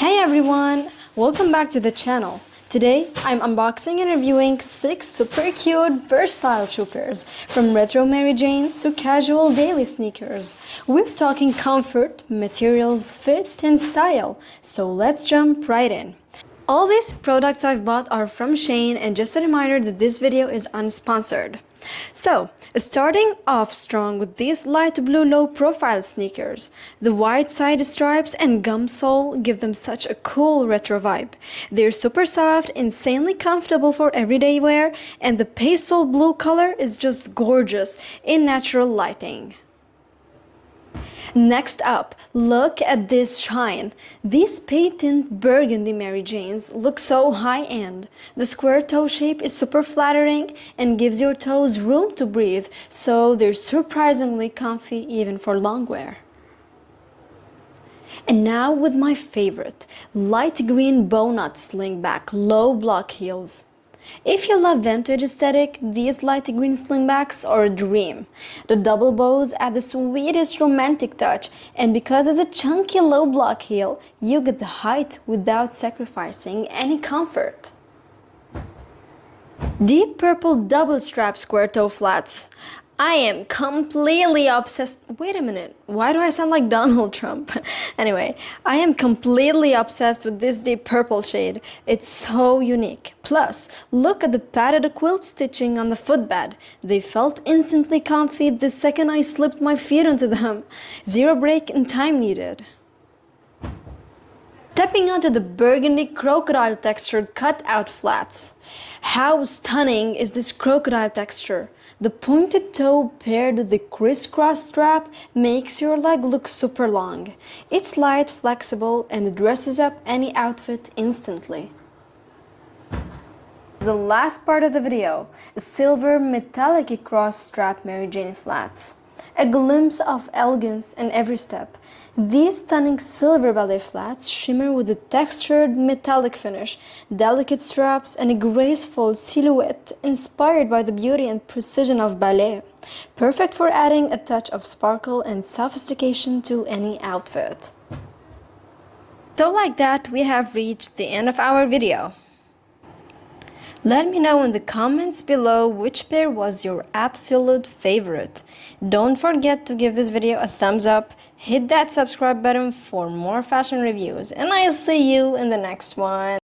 Hey everyone! Welcome back to the channel. Today, I'm unboxing and reviewing 6 super cute, versatile shoe pairs. From retro Mary Janes to casual daily sneakers. We're talking comfort, materials, fit, and style. So let's jump right in. All these products I've bought are from SHEIN, and just a reminder that this video is unsponsored. So, starting off strong with these light blue low profile sneakers. The white side stripes and gum sole give them such a cool retro vibe. They're super soft, insanely comfortable for everyday wear, and the pastel blue color is just gorgeous in natural lighting. Next up, look at this shine. These patent burgundy Mary Janes look so high-end. The square toe shape is super flattering and gives your toes room to breathe, so they're surprisingly comfy even for long wear. And now with my favorite, light green bow nut slingback low block heels. If you love vintage aesthetic, these light green slingbacks are a dream. The double bows add the sweetest romantic touch, and because of the chunky low block heel, you get the height without sacrificing any comfort. Deep purple double strap square toe flats. I am completely obsessed. Wait a minute, why do I sound like Donald Trump? Anyway, I am completely obsessed with this deep purple shade. It's so unique. Plus, look at the padded quilt stitching on the footbed. They felt instantly comfy the second I slipped my feet into them. Zero break and time needed. Stepping onto the burgundy crocodile textured cutout flats. How stunning is this crocodile texture? The pointed toe paired with the crisscross strap makes your leg look super long. It's light, flexible, and dresses up any outfit instantly. The last part of the video is silver metallic cross strap Mary Jane flats. A glimpse of elegance in every step. These stunning silver ballet flats shimmer with a textured metallic finish, delicate straps, and a graceful silhouette inspired by the beauty and precision of ballet. Perfect for adding a touch of sparkle and sophistication to any outfit. So like that, we have reached the end of our video. Let me know in the comments below which pair was your absolute favorite. Don't forget to give this video a thumbs up, hit that subscribe button for more fashion reviews, and I'll see you in the next one.